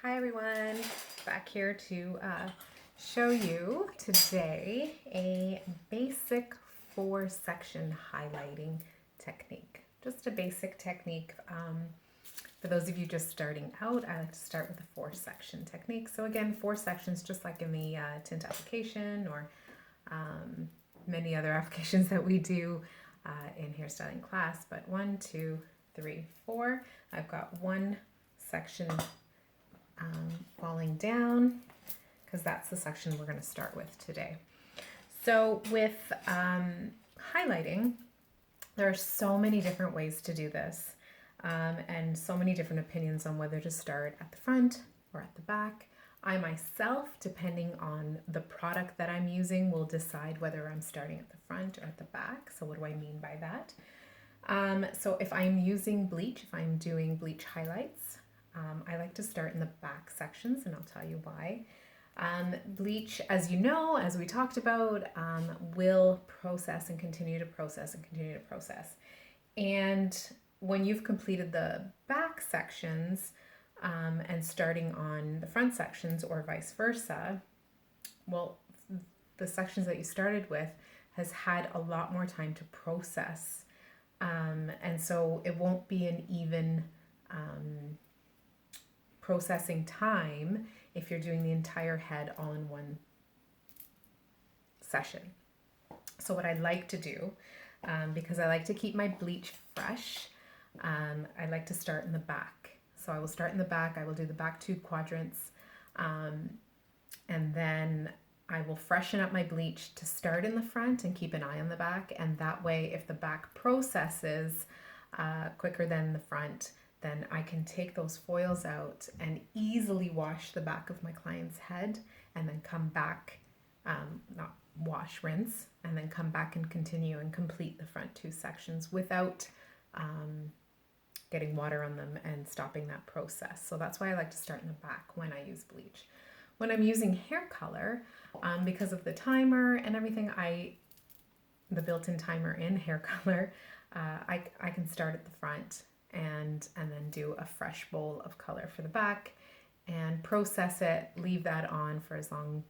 Hi everyone, back here to show you today a basic 4-section highlighting technique. Just a basic technique. For those of you just starting out, I like to start with a 4-section technique. So again, 4 sections just like in the tint application or many other applications that we do in hairstyling class, but 1, 2, 3, 4. I've got one section falling down because that's the section we're going to start with today. So with highlighting, there are so many different ways to do this and so many different opinions on whether to start at the front or at the back. I myself, depending on the product that I'm using, will decide whether I'm starting at the front or at the back. So what do I mean by that? So if I'm using bleach, if I'm doing bleach highlights, I like to start in the back sections, and I'll tell you why. Bleach, as you know, as we talked about, will process and continue to process and continue to process. And when you've completed the back sections and starting on the front sections or vice versa, well, the sections that you started with has had a lot more time to process. And so it won't be an even processing time if you're doing the entire head all in one session. So what I like to do, because I like to keep my bleach fresh, I like to start in the back. So I will start in the back, I will do the back 2 quadrants, and then I will freshen up my bleach to start in the front and keep an eye on the back, and that way if the back processes quicker than the front, then I can take those foils out and easily wash the back of my client's head and then come back, not wash, rinse, and then come back and continue and complete the front 2 sections without getting water on them and stopping that process. So that's why I like to start in the back when I use bleach. When I'm using hair color, because of the timer and everything, the built-in timer in hair color, I can start at the front and then do a fresh bowl of color for the back and process it, leave that on for as long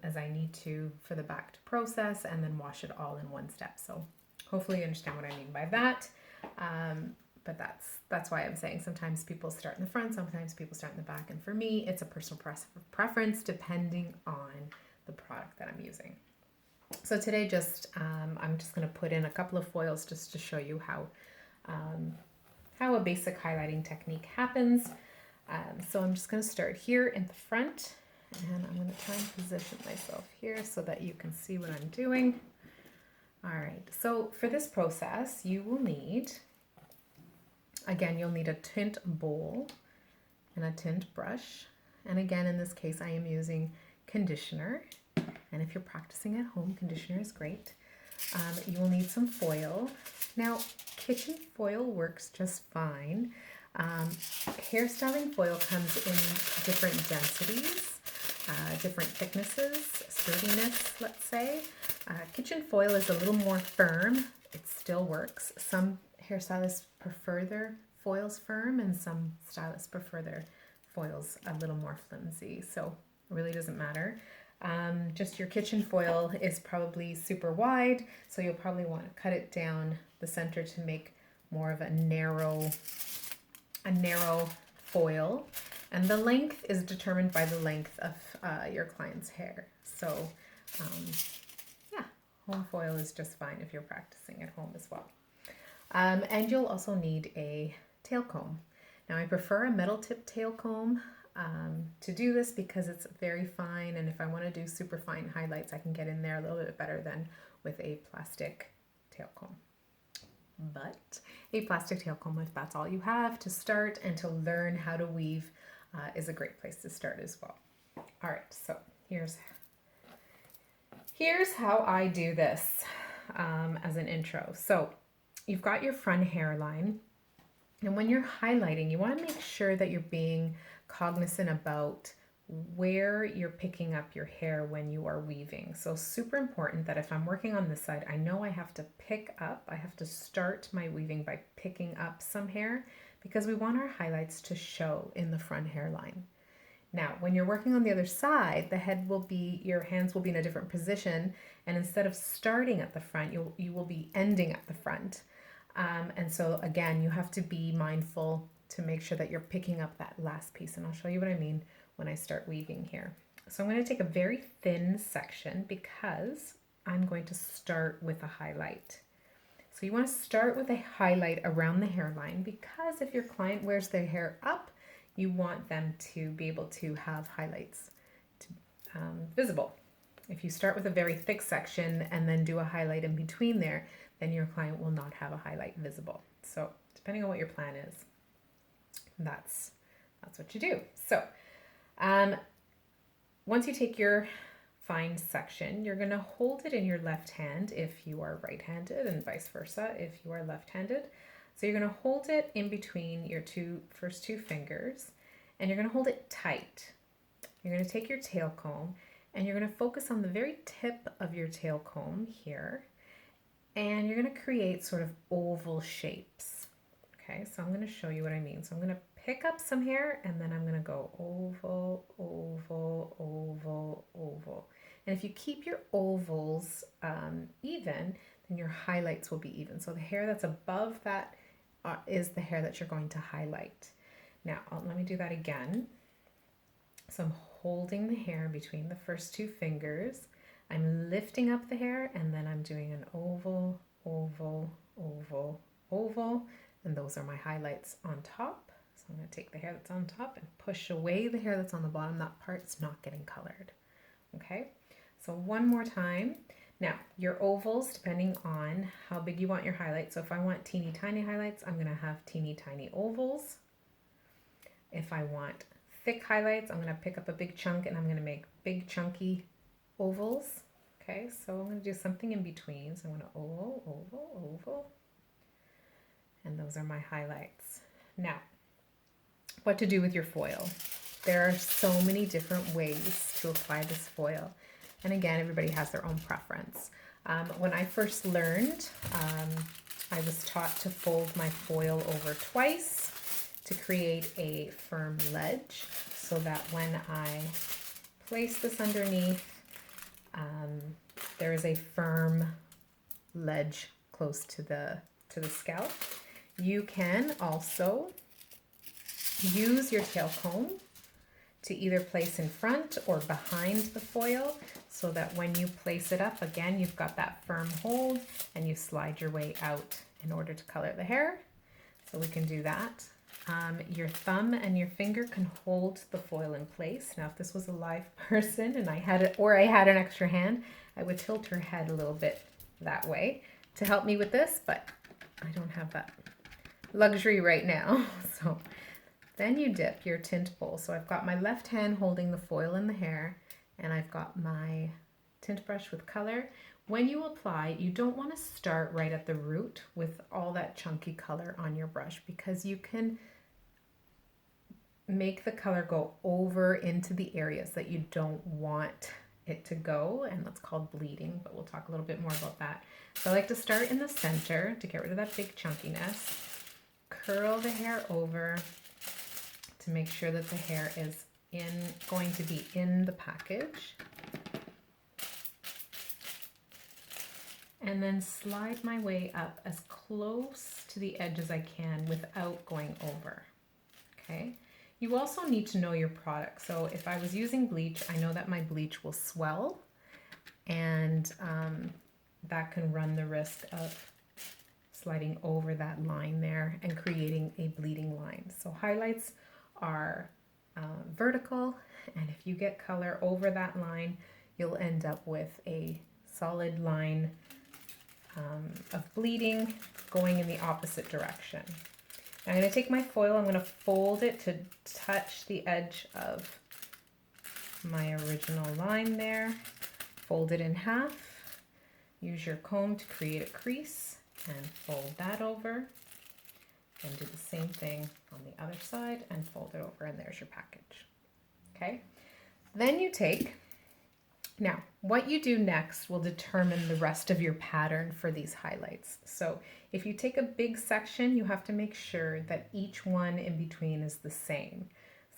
as I need to for the back to process, and then wash it all in one step. So hopefully you understand what I mean by that. But that's why I'm saying sometimes people start in the front, sometimes people start in the back, and for me it's a personal preference depending on the product that I'm using. So today I'm just going to put in a couple of foils just to show you how a basic highlighting technique happens. So I'm just going to start here in the front, and I'm going to try and position myself here so that you can see what I'm doing. All right, so for this process, you'll need a tint bowl and a tint brush. And again, in this case, I am using conditioner. And if you're practicing at home, conditioner is great. You will need some foil. Now, kitchen foil works just fine. Hairstyling foil comes in different densities, different thicknesses, sturdiness, let's say. Kitchen foil is a little more firm. It still works. Some hairstylists prefer their foils firm, and some stylists prefer their foils a little more flimsy. So it really doesn't matter. Just your kitchen foil is probably super wide, so you'll probably want to cut it down the center to make more of a narrow foil. And the length is determined by the length of your client's hair. So yeah, home foil is just fine if you're practicing at home as well. And you'll also need a tail comb. Now I prefer a metal tip tail comb to do this because it's very fine, and if I want to do super fine highlights, I can get in there a little bit better than with a plastic tail comb. But a plastic tail comb, if that's all you have to start and to learn how to weave, is a great place to start as well. All right, so here's how I do this as an intro. So you've got your front hairline, and when you're highlighting, you want to make sure that you're being cognizant about where you're picking up your hair when you are weaving. So super important that if I'm working on this side, I know I have to start my weaving by picking up some hair, because we want our highlights to show in the front hairline. Now, when you're working on the other side, your hands will be in a different position, and instead of starting at the front, you will be ending at the front. And so again, you have to be mindful to make sure that you're picking up that last piece, and I'll show you what I mean when I start weaving here. So I'm going to take a very thin section because I'm going to start with a highlight. So you want to start with a highlight around the hairline, because if your client wears their hair up, you want them to be able to have highlights visible. If you start with a very thick section and then do a highlight in between there, then your client will not have a highlight visible. So depending on what your plan is, that's what you do. So once you take your fine section, you're going to hold it in your left hand if you are right-handed, and vice versa if you are left-handed. So you're going to hold it in between your first two fingers, and you're going to hold it tight. You're going to take your tail comb and you're going to focus on the very tip of your tail comb here, and you're going to create sort of oval shapes. Okay, so I'm going to show you what I mean. So I'm going to pick up some hair and then I'm going to go oval, oval, oval, oval. And if you keep your ovals even, then your highlights will be even. So the hair that's above that is the hair that you're going to highlight. Now, let me do that again. So I'm holding the hair between the first two fingers. I'm lifting up the hair, and then I'm doing an oval, oval, oval, oval, and those are my highlights on top. So I'm going to take the hair that's on top and push away the hair that's on the bottom. That part's not getting colored. Okay, so one more time. Now, your ovals, depending on how big you want your highlights. So if I want teeny tiny highlights, I'm going to have teeny tiny ovals. If I want thick highlights, I'm going to pick up a big chunk and I'm going to make big chunky ovals. Okay, so I'm going to do something in between. So I'm going to oval, oval, oval. And those are my highlights. Now, what to do with your foil. There are so many different ways to apply this foil. And again, everybody has their own preference. When I first learned, I was taught to fold my foil over twice to create a firm ledge, so that when I place this underneath, there is a firm ledge close to the scalp. You can also use your tail comb to either place in front or behind the foil, so that when you place it up, again, you've got that firm hold and you slide your way out in order to color the hair. So we can do that. Your thumb and your finger can hold the foil in place. Now, if this was a live person and I had it, or I had an extra hand, I would tilt her head a little bit that way to help me with this, but I don't have that luxury right now. So then you dip your tint bowl. So I've got my left hand holding the foil in the hair, and I've got my tint brush with color. When you apply, you don't want to start right at the root with all that chunky color on your brush, because you can make the color go over into the areas that you don't want it to go, and that's called bleeding, but we'll talk a little bit more about that. So I like to start in the center to get rid of that big chunkiness, curl the hair over to make sure that the hair is going to be in the package, and then slide my way up as close to the edge as I can without going over. Okay. You also need to know your product. So if I was using bleach, I know that my bleach will swell, and that can run the risk of sliding over that line there and creating a bleeding line. So highlights are vertical, and if you get color over that line, you'll end up with a solid line of bleeding going in the opposite direction. I'm going to take my foil, I'm going to fold it to touch the edge of my original line there. Fold it in half. Use your comb to create a crease and fold that over. And do the same thing on the other side and fold it over, and there's your package. Okay. Then you take, now what you do next will determine the rest of your pattern for these highlights. So if you take a big section, you have to make sure that each one in between is the same.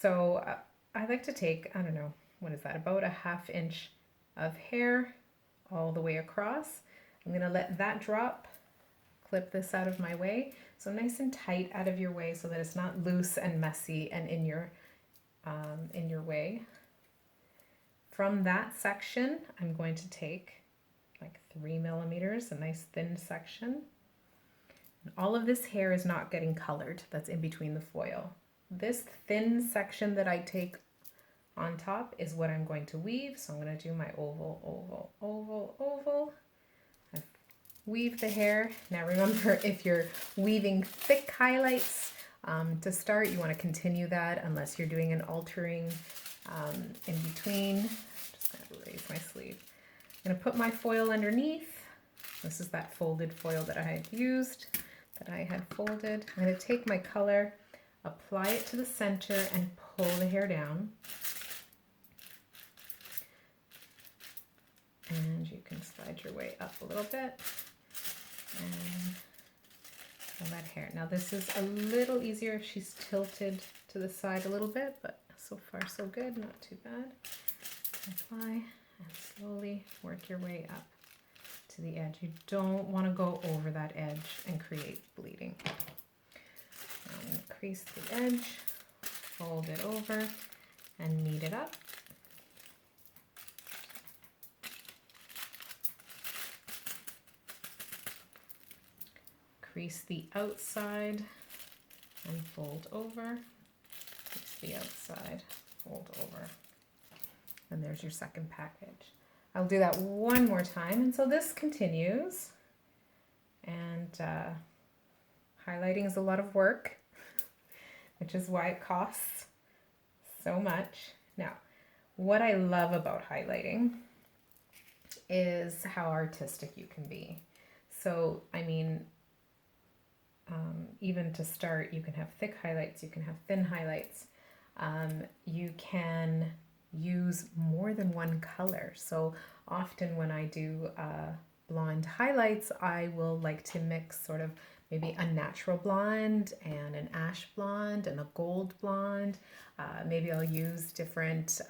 So I like to take, I don't know, what is that, about a 1/2 inch of hair all the way across. I'm gonna let that drop, clip this out of my way. So nice and tight out of your way so that it's not loose and messy and in your way. From that section, I'm going to take like 3 millimeters, a nice thin section. And all of this hair is not getting colored, that's in between the foil. This thin section that I take on top is what I'm going to weave. So I'm going to do my oval, oval, oval, oval. I weave the hair. Now remember, if you're weaving thick highlights to start, you want to continue that unless you're doing an altering in between. I'm just going to raise my sleeve. I'm going to put my foil underneath. This is that folded foil that I had used, that I had folded. I'm going to take my color, apply it to the center, and pull the hair down. And you can slide your way up a little bit and pull that hair. Now this is a little easier if she's tilted to the side a little bit, but so far so good, not too bad. Apply and slowly work your way up to the edge. You don't want to go over that edge and create bleeding. Now I'm going to crease the edge, fold it over, and knead it up. Crease the outside and fold over. Crease the outside, fold over. And there's your second package. I'll do that one more time. And so this continues. And highlighting is a lot of work, which is why it costs so much. Now, what I love about highlighting is how artistic you can be. So, I mean, even to start, you can have thick highlights, you can have thin highlights. You can use more than one color. So often when I do blonde highlights, I will like to mix sort of maybe a natural blonde and an ash blonde and a gold blonde. Maybe I'll use different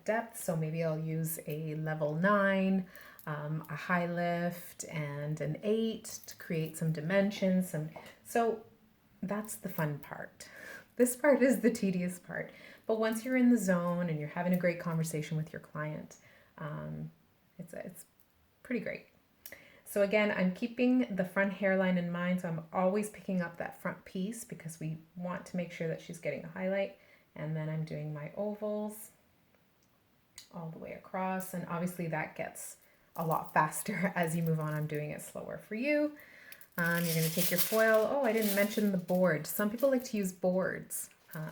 depths. So maybe I'll use a level 9, a high lift, and an 8 to create some dimensions. So that's the fun part. This part is the tedious part. But once you're in the zone and you're having a great conversation with your client, it's pretty great. So again, I'm keeping the front hairline in mind. So I'm always picking up that front piece because we want to make sure that she's getting a highlight. And then I'm doing my ovals all the way across. And obviously that gets a lot faster as you move on. I'm doing it slower for you. You're going to take your foil. Oh, I didn't mention the board. Some people like to use boards.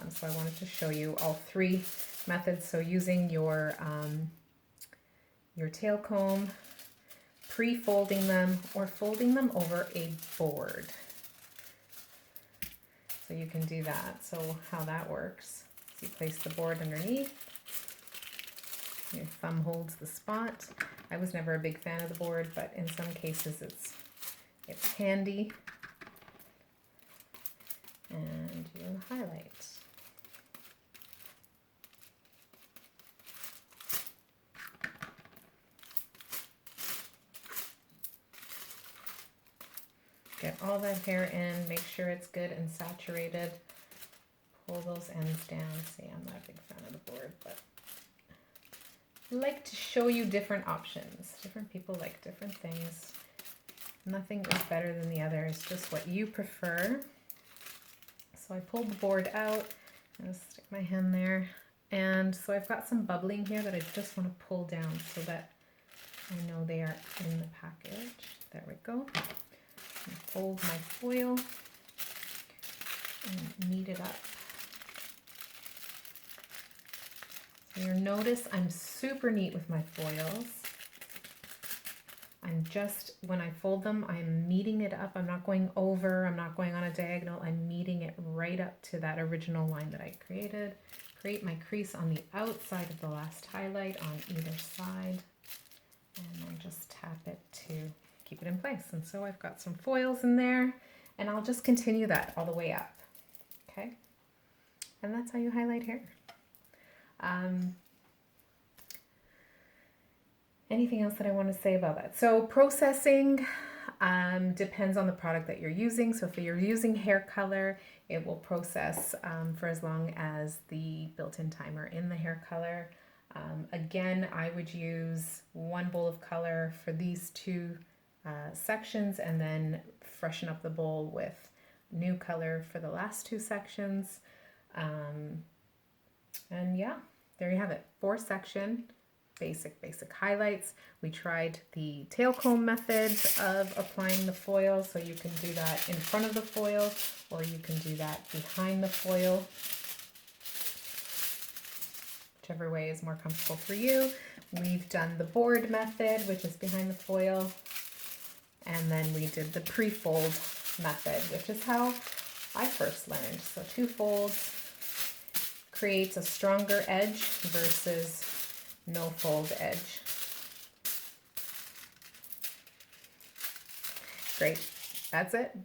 So I wanted to show you all 3 methods. So using your tail comb, pre-folding them, or folding them over a board. So you can do that. So how that works is you place the board underneath. Your thumb holds the spot. I was never a big fan of the board, but in some cases it's handy. And you highlight. Get all that hair in, make sure it's good and saturated. Pull those ends down. See, I'm not a big fan of the board, but I like to show you different options. Different people like different things. Nothing is better than the other. It's just what you prefer. So I pulled the board out. I'm going to stick my hand there. And so I've got some bubbling here that I just want to pull down so that I know they are in the package. There we go. Fold my foil and knead it up. So you'll notice I'm super neat with my foils. I'm just, when I fold them, I'm meeting it up. I'm not going over, I'm not going on a diagonal. I'm meeting it right up to that original line that I created. Create my crease on the outside of the last highlight on either side. and then just tap it to keep it in place. And so I've got some foils in there, and I'll just continue that all the way up. Okay, and that's how you highlight hair. Anything else that I want to say about that? So processing depends on the product that you're using. So if you're using hair color, it will process for as long as the built-in timer in the hair color. Again, I would use 1 bowl of color for these 2 sections, and then freshen up the bowl with new color for the last 2 sections. And yeah, there you have it. 4-section basic highlights. We tried the tail comb method of applying the foil, so you can do that in front of the foil, or you can do that behind the foil, whichever way is more comfortable for you. We've done the board method, which is behind the foil, and then we did the pre-fold method, which is how I first learned. So 2 folds creates a stronger edge versus no fold edge. Great, that's it.